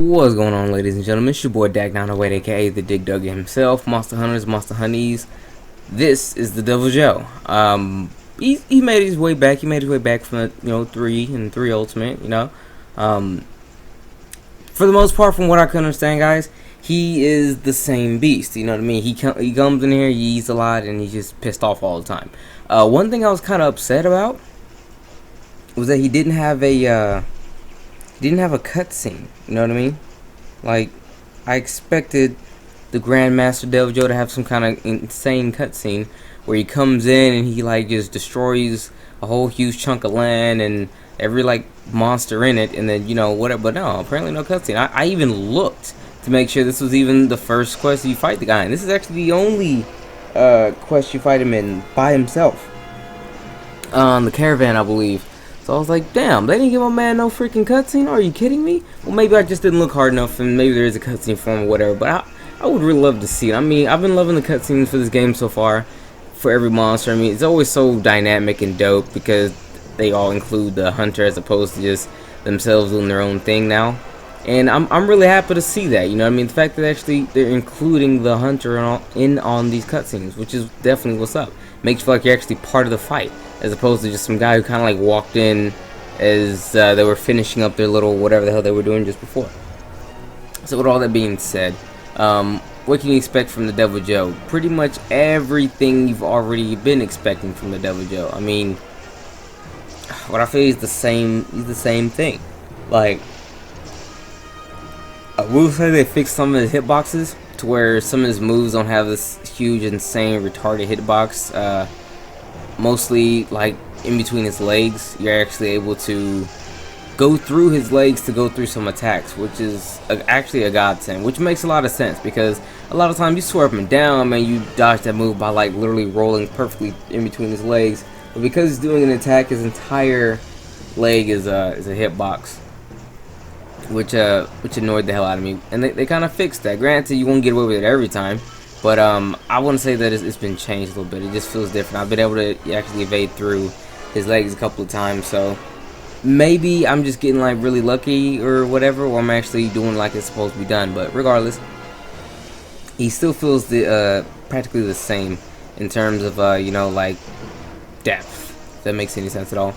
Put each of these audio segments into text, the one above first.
What's going on, ladies and gentlemen? It's your boy Dak908, aka the Dig Dugger himself, Monster Hunters, Monster Honeys. This is the Deviljho. He made his way back. He made his way back from 3 and 3 Ultimate. For the most part, from what I can understand, guys, he is the same beast. You know what I mean? He comes in here, he eats a lot, and he's just pissed off all the time. One thing I was kind of upset about was that he didn't have a cutscene. You know what I mean? Like, I expected the Grandmaster Deviljho to have some kind of insane cutscene where he comes in and he like just destroys a whole huge chunk of land and every like monster in it, and then whatever. But no, apparently no cutscene. I even looked to make sure this was even the first quest you fight the guy, and this is actually the only quest you fight him in by himself on the caravan, I believe. So I was like, damn, they didn't give my man no freaking cutscene? Are you kidding me? Well, maybe I just didn't look hard enough, and maybe there is a cutscene for him or whatever, but I would really love to see it. I mean, I've been loving the cutscenes for this game so far, for every monster. I mean, it's always so dynamic and dope because they all include the hunter as opposed to just themselves doing their own thing now. And I'm really happy to see that, you know what I mean? The fact that actually they're including the hunter on these cutscenes, which is definitely what's up. Makes you feel like you're actually part of the fight, as opposed to just some guy who kind of like walked in as they were finishing up their little whatever the hell they were doing just before. So with all that being said, what can you expect from the Deviljho? Pretty much everything you've already been expecting from the Deviljho. I mean, what I feel is the same thing. Like, I will say they fixed some of his hitboxes to where some of his moves don't have this huge, insane, retarded hitbox. Mostly, like, in between his legs, you're actually able to go through his legs to go through some attacks, which is actually a godsend, which makes a lot of sense because a lot of times you swear up and down, man, you dodge that move by, like, literally rolling perfectly in between his legs. But because he's doing an attack, his entire leg is a hitbox, which annoyed the hell out of me, and they kind of fixed that. Granted, you won't get away with it every time, but I want to say that it's been changed a little bit. It just feels different. I've been able to actually evade through his legs a couple of times, so maybe I'm just getting like really lucky or whatever, or I'm actually doing like it's supposed to be done. But regardless, he still feels practically the same in terms of like depth, if that makes any sense at all.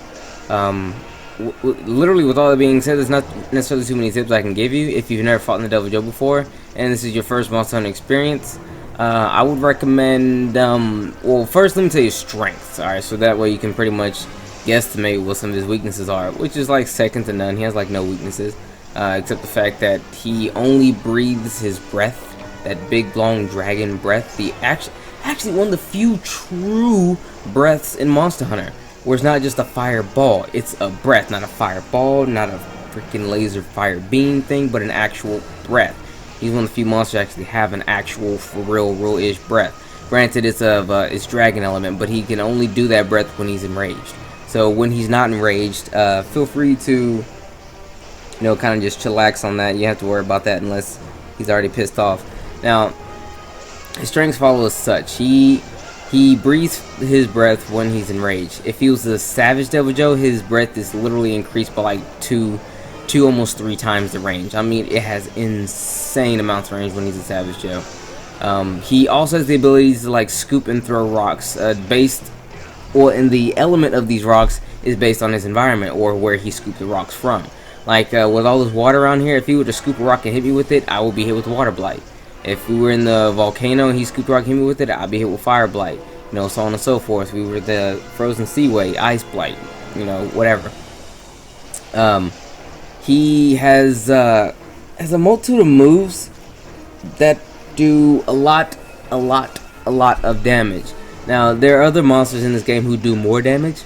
Literally, with all that being said, there's not necessarily too many tips I can give you if you've never fought in the Deviljho before and this is your first Monster Hunter experience. I would recommend, well, first let me tell you strengths, alright, so that way you can pretty much guesstimate what some of his weaknesses are, which is like second to none. He has like no weaknesses, except the fact that he only breathes his breath, that big long dragon breath, actually one of the few true breaths in Monster Hunter, where it's not just a fireball, it's a breath, not a fireball, not a freaking laser fire beam thing, but an actual breath. He's one of the few monsters that actually have an actual, for real-ish breath. Granted, it's dragon element, but he can only do that breath when he's enraged. So when he's not enraged, feel free to, kind of just chillax on that. You have to worry about that unless he's already pissed off. Now, his strengths follow as such. He breathes his breath when he's enraged. If he was a savage Deviljho, his breath is literally increased by like two, almost 3 times the range. I mean, it has insane amounts of range when he's a savage Joe. He also has the ability to like scoop and throw rocks, and the element of these rocks is based on his environment or where he scooped the rocks from. Like with all this water around here, if he were to scoop a rock and hit me with it, I would be hit with water blight. If we were in the volcano and he scooped a rock and hit me with it, I'd be hit with fire blight. So on and so forth. We were the frozen seaway, ice blight, whatever. He has a multitude of moves that do a lot of damage. Now, there are other monsters in this game who do more damage.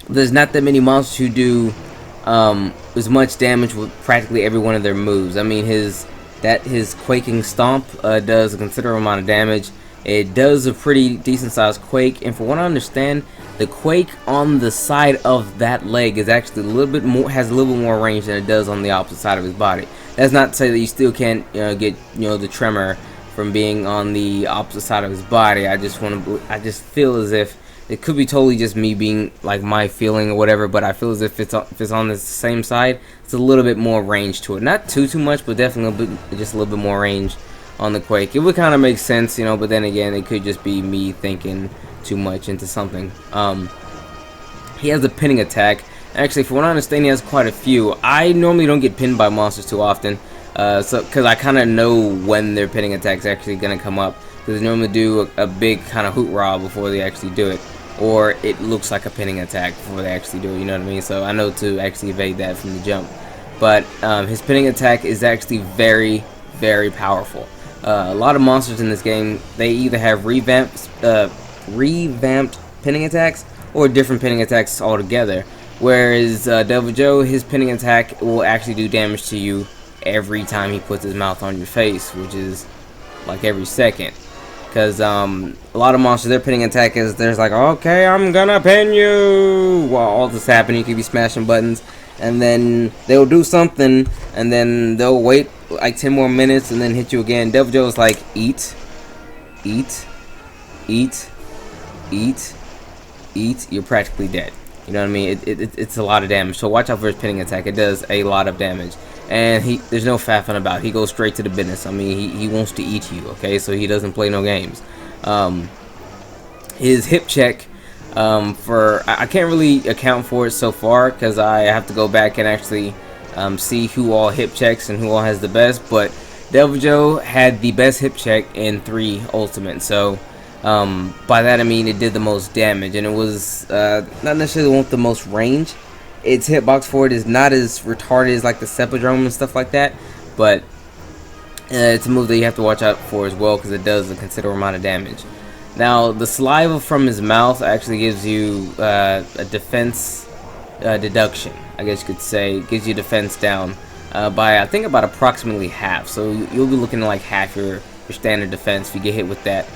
There's not that many monsters who do as much damage with practically every one of their moves. I mean, his quaking stomp does a considerable amount of damage. It does a pretty decent sized quake, and for what I understand, the quake on the side of that leg is actually has a little bit more range than it does on the opposite side of his body. That's not to say that you still can't get the tremor from being on the opposite side of his body. I just feel as if It could be totally just me being like my feeling or whatever, but I feel as if it's on the same side, it's a little bit more range to it. Not too much, but definitely just a little bit more range on the Quake. It would kind of make sense, you know, but then again, it could just be me thinking too much into something. He has a pinning attack. Actually, from what I understand, he has quite a few. I normally don't get pinned by monsters too often, because I kind of know when their pinning attack's actually gonna come up. Because they normally do a big kind of hoot-rah before they actually do it, or it looks like a pinning attack before they actually do it. You know what I mean? So I know to actually evade that from the jump. But his pinning attack is actually very, very powerful. A lot of monsters in this game, they either have revamped pinning attacks or different pinning attacks altogether. Whereas Deviljho, his pinning attack will actually do damage to you every time he puts his mouth on your face, which is like every second. Because a lot of monsters, their pinning attack is, there's like, okay, I'm gonna pin you, while all this happening. You could be smashing buttons, and then they'll do something, and then they'll wait like 10 more minutes, and then hit you again. Deviljho is like, eat, eat, eat, eat, eat. You're practically dead. You know what I mean? It's a lot of damage. So watch out for his pinning attack. It does a lot of damage. And there's no faffing about. He goes straight to the business. I mean, he wants to eat you, okay? So he doesn't play no games. His hip check, I can't really account for it so far, because I have to go back and actually see who all hip checks and who all has the best. But Deviljho had the best hip check in 3 Ultimate. So by that I mean it did the most damage, and it was not necessarily the most range. Its hitbox for it is not as retarded as like the Sepidrome and stuff like that, but it's a move that you have to watch out for as well, because it does a considerable amount of damage. Now, the saliva from his mouth actually gives you a defense deduction, I guess you could say. It gives you defense down by, I think, about approximately half. So you'll be looking at like half your standard defense if you get hit with that.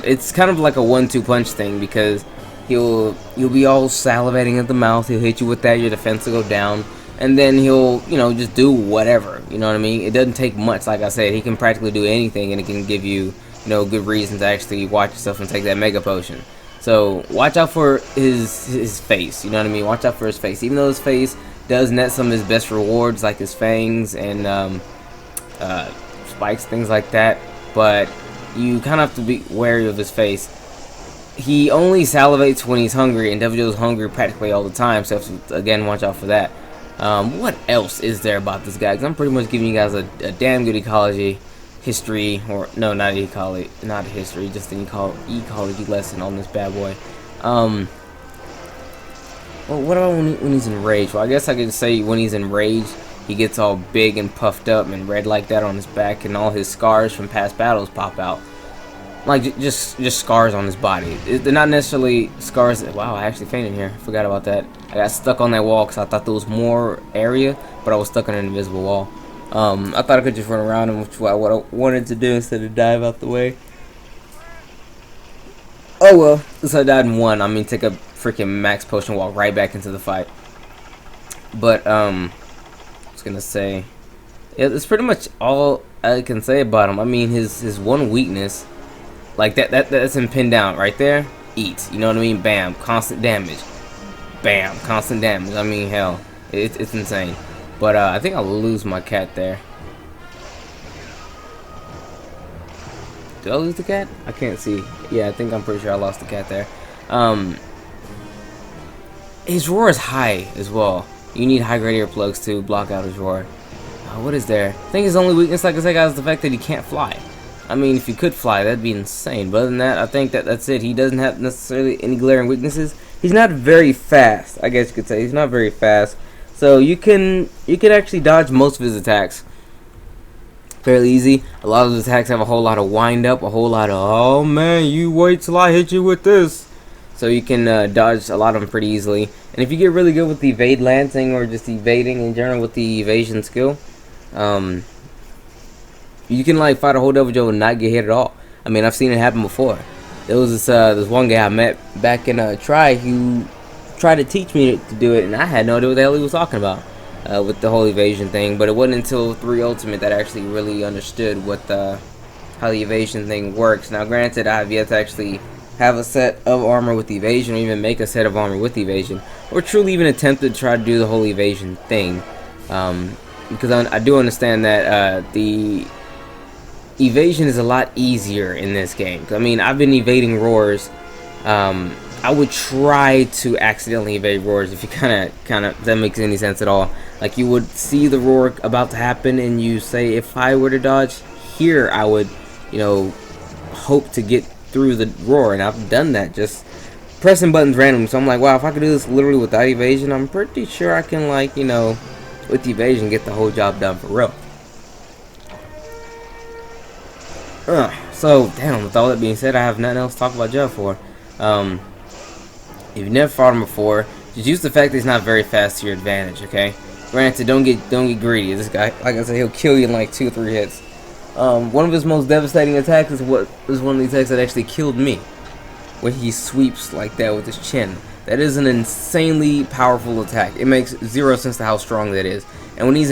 It's kind of like a 1-2 punch thing, because you'll be all salivating at the mouth. He'll hit you with that, your defense will go down, and then he'll, you know, just do whatever. You know what I mean? It doesn't take much. Like I said, he can practically do anything, and it can give you, you know, good reason to actually watch yourself and take that mega potion. So watch out for his face. You know what I mean? Watch out for his face. Even though his face does net some of his best rewards, like his fangs and spikes, things like that, but you kind of have to be wary of his face. He only salivates when he's hungry, and Deviljho's hungry practically all the time, so again, watch out for that. What else is there about this guy? Because I'm pretty much giving you guys a damn good ecology, history, or no, not ecology, not history, just an ecology lesson on this bad boy. Well, what about when he's enraged? Well, I guess I could say when he's enraged, he gets all big and puffed up and red like that on his back, and all his scars from past battles pop out. Like, just scars on his body. They're not necessarily scars. Wow, I actually fainted here. Forgot about that. I got stuck on that wall because I thought there was more area, but I was stuck on an invisible wall. I thought I could just run around him, which is what I wanted to do instead of dive out the way. Oh well, so I died in 1. I mean, take a freaking max potion, walk right back into the fight. But, I was gonna say, yeah, that's pretty much all I can say about him. I mean, his one weakness, like that's him pinned down right there. Eat, you know what I mean? Bam, constant damage. Bam, constant damage. I mean, hell, it's insane. But I think I'll lose my cat there. Did I lose the cat? I can't see. Yeah, I'm pretty sure I lost the cat there. His roar is high as well. You need high grade earplugs to block out his roar. What is there? I think his only weakness, like I said, guys, is the fact that he can't fly. I mean, if you could fly, that'd be insane. But other than that, I think that's it. He doesn't have necessarily any glaring weaknesses. He's not very fast, I guess you could say. He's not very fast. So you can actually dodge most of his attacks fairly easy. A lot of his attacks have a whole lot of wind up, a whole lot of, oh man, you wait till I hit you with this. So you can dodge a lot of them pretty easily. And if you get really good with the evade lancing, or just evading in general with the evasion skill, you can like fight a whole Deviljho and not get hit at all. I mean, I've seen it happen before. There was this one guy I met back in Try who tried to teach me to do it, and I had no idea what the hell he was talking about with the whole evasion thing. But it wasn't until 3 Ultimate that I actually really understood what how the evasion thing works. Now, granted, I have yet to actually have a set of armor with evasion, or even make a set of armor with evasion, or truly even attempt to try to do the whole evasion thing. Because I do understand that the evasion is a lot easier in this game. I mean, I've been evading roars. I would try to accidentally evade roars if you kind of that makes any sense at all. Like, you would see the roar about to happen and you say, if I were to dodge here, I would, you know, hope to get through the roar, and I've done that just pressing buttons randomly. So I'm like, wow, if I could do this literally without evasion, I'm pretty sure I can, like, you know, with evasion get the whole job done for real. So damn, with all that being said, I have nothing else to talk about Jeff for. If you've never fought him before, just use the fact that he's not very fast to your advantage, okay? Granted, don't get greedy. This guy, like I said, he'll kill you in like 2 or 3 hits. One of his most devastating attacks is one of the attacks that actually killed me, when he sweeps like that with his chin. That is an insanely powerful attack. It makes zero sense to how strong that is. And when he is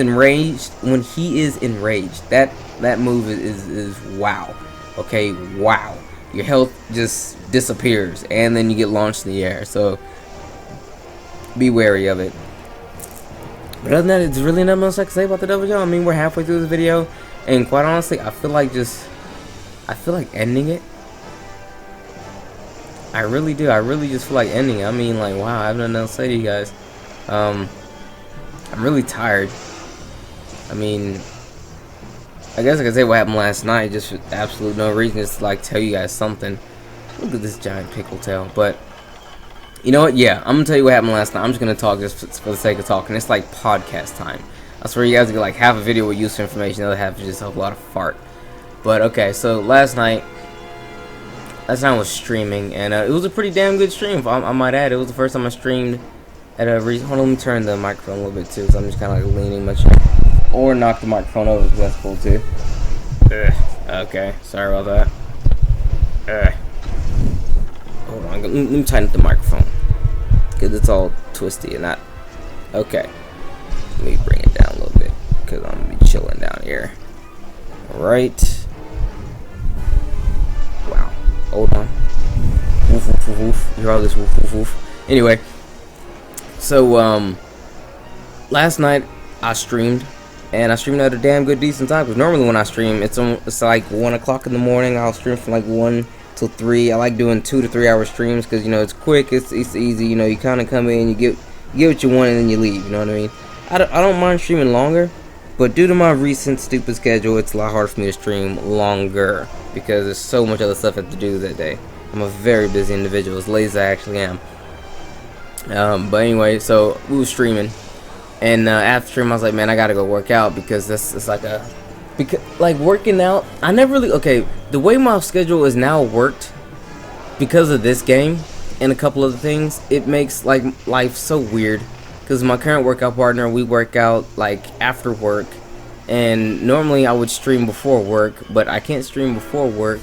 enraged, that move is wow. Okay, wow. Your health just disappears, and then you get launched in the air. So be wary of it. But other than that, it's really nothing else I can say about the Deviljho. I mean, we're halfway through this video, and quite honestly, I feel like ending it. I really do. I really just feel like ending it. I mean, like, wow, I have nothing else to say to you guys. I'm really tired. I mean, I guess I could say what happened last night, just for absolute no reason, just to like tell you guys something. Look at this giant pickle tail. But you know what? Yeah, I'm gonna tell you what happened last night. I'm just gonna talk just for the sake of talking. It's like podcast time. I swear you guys get like half a video with useful information, the other half is just a lot of fart. But okay, so last night I was streaming, and it was a pretty damn good stream. I might add, it was the first time I streamed at a hold on, let me turn the microphone a little bit too, so I'm just kind of like leaning much. Or knock the microphone over, because that's cool too. Okay, sorry about that. Hold on, let me tighten up the microphone, because it's all twisty and not. Okay, let me bring it down a little bit, because I'm going to be chilling down here. Alright. Wow, hold on. Woof, woof, woof, woof. You hear all this woof, woof, woof. Anyway, so, last night I streamed. And I streamed at a damn good decent time, because normally when I stream, it's like 1 o'clock in the morning. I'll stream from like 1 till 3. I like doing 2 to 3 hour streams, because, you know, it's quick, it's easy. You know, you kind of come in, you get what you want, and then you leave. You know what I mean? I don't mind streaming longer, but due to my recent stupid schedule, it's a lot harder for me to stream longer, because there's so much other stuff I have to do that day. I'm a very busy individual, as lazy as I actually am. But anyway, so we were streaming. And after stream, I was like, man, I gotta go work out, because it's like working out. I never really, okay, the way my schedule is now worked, because of this game and a couple other things, it makes like life so weird. Because my current workout partner, we work out like after work, and normally I would stream before work, but I can't stream before work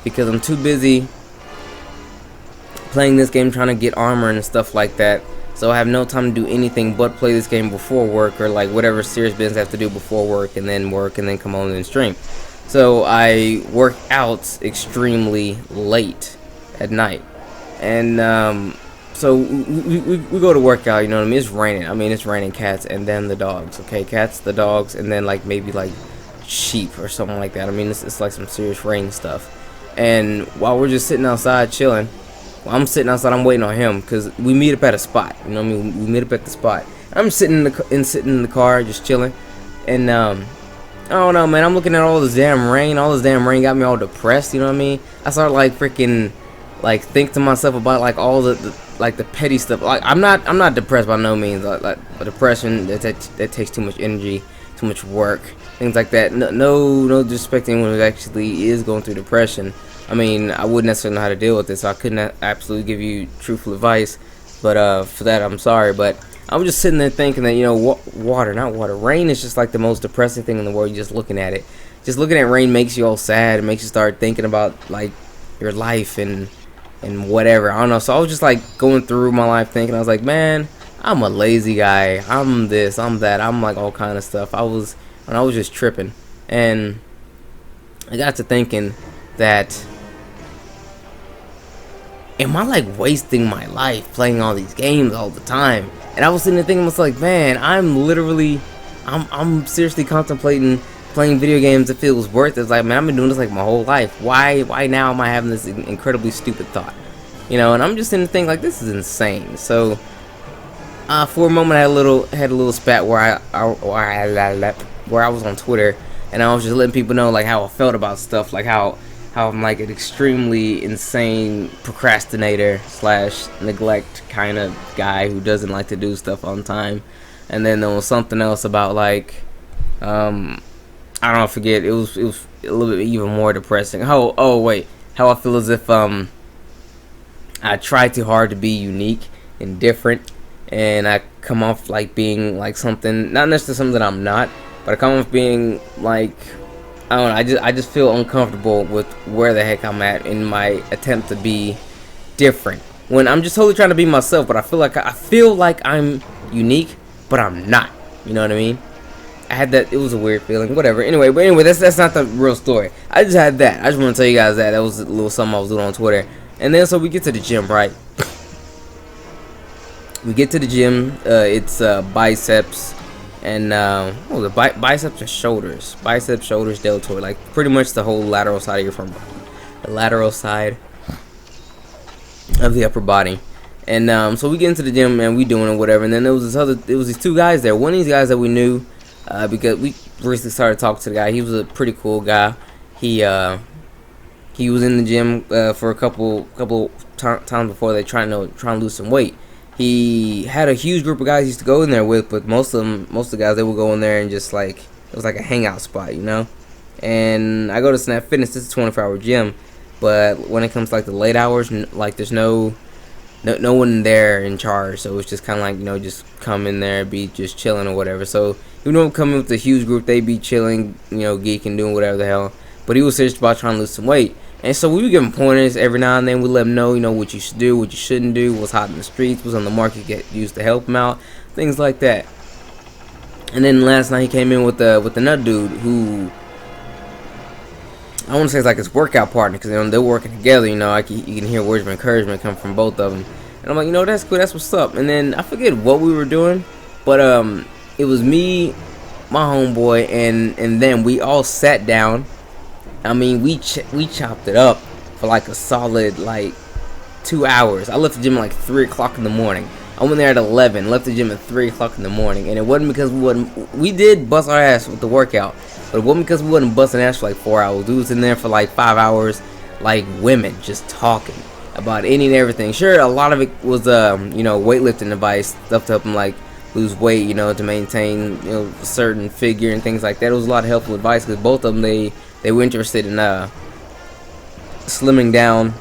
because I'm too busy playing this game, trying to get armor and stuff like that. So I have no time to do anything but play this game before work, or like whatever serious business I have to do before work, and then come on and stream. So I work out extremely late at night, and so we go to work out. You know what I mean? It's raining. I mean, it's raining cats and then the dogs. Okay, cats, the dogs, and then like maybe like sheep or something like that. I mean, it's like some serious rain stuff. And while we're just sitting outside chilling. Well, I'm sitting outside. I'm waiting on him, because we meet up at a spot. You know what I mean? We meet up at the spot. I'm sitting in the car, just chilling, and I don't know, man. I'm looking at all this damn rain. All this damn rain got me all depressed. You know what I mean? I started like freaking, like think to myself about like all the petty stuff. Like I'm not depressed by no means. Like depression that takes too much energy, too much work, things like that. No disrespect to anyone who actually is going through depression. I mean, I wouldn't necessarily know how to deal with this, so I couldn't absolutely give you truthful advice. But for that, I'm sorry. But I was just sitting there thinking that, you know, rain is just like the most depressing thing in the world. You're just looking at it. Just looking at rain makes you all sad. It makes you start thinking about like your life and whatever. I don't know. So I was just like going through my life thinking. I was like, man, I'm a lazy guy. I'm this. I'm that. I'm like all kind of stuff. I was just tripping, and I got to thinking that am I like wasting my life playing all these games all the time? And I was sitting there thinking, I was like, man, I'm seriously contemplating playing video games if it was worth it. It's like, man, I've been doing this like my whole life. Why now am I having this incredibly stupid thought? You know, and I'm just sitting there thinking like, this is insane. So for a moment I had a little spat where I was on Twitter, and I was just letting people know like how I felt about stuff, like how I'm like an extremely insane procrastinator slash neglect kind of guy who doesn't like to do stuff on time. And then there was something else about like I don't know, forget, it was a little bit even more depressing. Oh wait, how I feel as if I try too hard to be unique and different, and I come off like being like something, not necessarily something that I'm not, but I come off being like, I don't know, I just feel uncomfortable with where the heck I'm at in my attempt to be different, when I'm just totally trying to be myself. But I feel like I'm unique, but I'm not. You know what I mean? I had that. It was a weird feeling. Whatever. Anyway, that's not the real story. I just had that. I just want to tell you guys that was a little something I was doing on Twitter. And then so we get to the gym, right? We get to the gym. It's biceps and biceps and shoulders. Biceps, shoulders, deltoid. Like pretty much the whole lateral side of your front body. The lateral side of the upper body. And so we get into the gym and we doing it, whatever. And then there was these two guys there. One of these guys that we knew, because we recently started talking to the guy. He was a pretty cool guy. He was in the gym for a couple times before they trying to lose some weight. He had a huge group of guys he used to go in there with, but most of the guys, they would go in there and just like, it was like a hangout spot, you know. And I go to Snap Fitness. This is a 24-hour gym, but when it comes to like the late hours, like there's no one there in charge, so it's just kind of like, you know, just come in there, be just chilling or whatever. So even though I'm coming with a huge group, they be chilling, you know, geeking, doing whatever the hell. But he was serious about trying to lose some weight. And so we would give him pointers every now and then. We let him know, you know, what you should do, what you shouldn't do, what's hot in the streets, what's on the market, get used to help him out, things like that. And then last night he came in with another dude who, I want to say it's like his workout partner, because they're working together. You know, you can hear words of encouragement come from both of them. And I'm like, you know, that's cool, that's what's up. And then I forget what we were doing, but it was me, my homeboy, and then we all sat down. I mean, we chopped it up for like a solid like 2 hours. I left the gym at like 3 o'clock in the morning. I went there at 11, left the gym at 3 o'clock in the morning, and it wasn't because we did bust our ass with the workout, but it wasn't because we wasn't busting ass for like 4 hours. We was in there for like 5 hours, like women, just talking about any and everything. Sure, a lot of it was you know, weightlifting advice, stuff to help them like lose weight, you know, to maintain, you know, a certain figure and things like that. It was a lot of helpful advice, because both of them, they were interested in slimming down,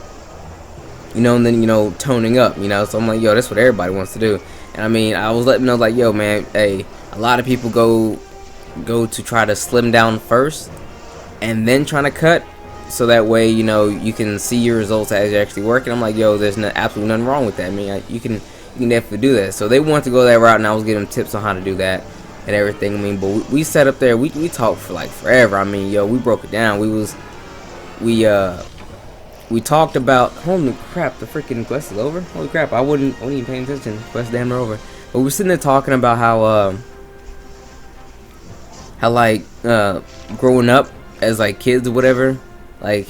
you know, and then, you know, toning up, you know. So I'm like, yo, that's what everybody wants to do. And I mean, I was letting them know, like, yo, man, hey, a lot of people go to try to slim down first and then trying to cut, so that way, you know, you can see your results as you're actually working. I'm like, yo, there's absolutely nothing wrong with that. I mean, you can definitely do that. So they wanted to go that route, and I was giving them tips on how to do that and everything. I mean, but we sat up there, we talked for like forever. I mean, yo, we broke it down. We talked about, holy crap, the freaking quest is over. Holy crap, I wasn't even paying attention. Quest damn near over. But we were sitting there talking about how like growing up as like kids or whatever, like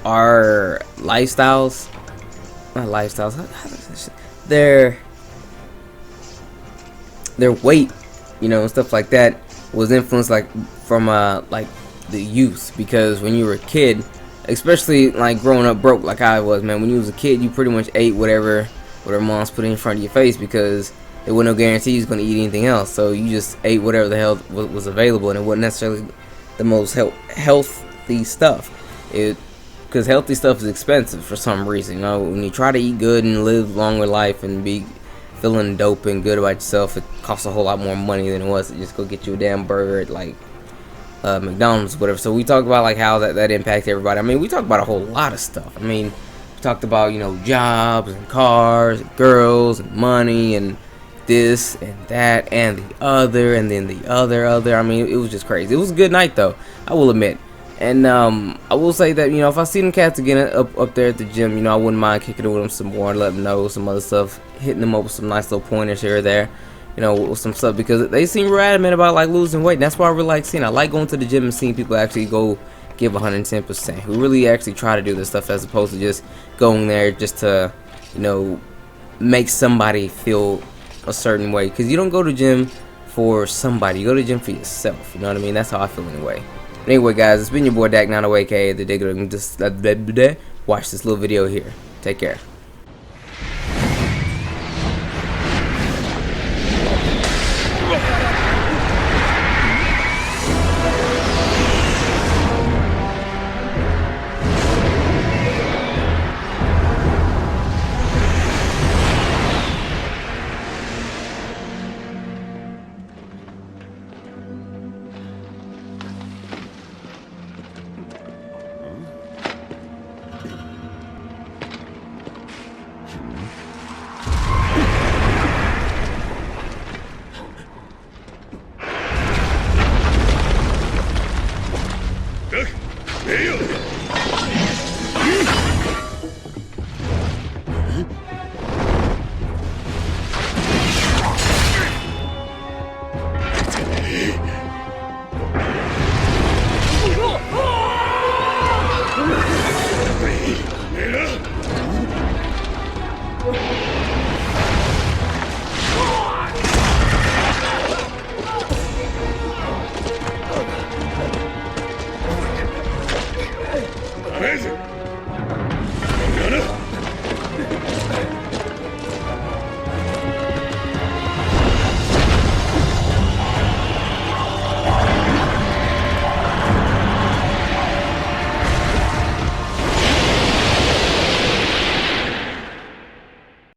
our lifestyles, not lifestyles, how does this shit? Their weight, you know, and stuff like that was influenced like from like the youth. Because when you were a kid, especially like growing up broke like I was, man, when you was a kid, you pretty much ate whatever mom's put in front of your face, because there was no guarantee you was going to eat anything else. So you just ate whatever the hell was available, and it wasn't necessarily the most healthy stuff. Because healthy stuff is expensive for some reason. You know, when you try to eat good and live longer life and be feeling dope and good about yourself, it costs a whole lot more money than it was to just go get you a damn burger at like McDonald's or whatever. So we talked about like how that impacts everybody. I mean, we talked about a whole lot of stuff. I mean, we talked about, you know, jobs and cars and girls and money and this and that and the other and then the other. I mean, it was just crazy. It was a good night though, I will admit. And I will say that, you know, if I see them cats again up there at the gym, you know, I wouldn't mind kicking it with them some more and letting them know some other stuff, hitting them up with some nice little pointers here or there, you know, with some stuff, because they seem real adamant about like losing weight. And that's what I really like seeing. I like going to the gym and seeing people actually go give 110%, who really actually try to do this stuff, as opposed to just going there just to, you know, make somebody feel a certain way. Because you don't go to the gym for somebody, you go to the gym for yourself. You know what I mean? That's how I feel anyway. Anyway, guys, it's been your boy Dak, aka the Digger. Just watch this little video here. Take care.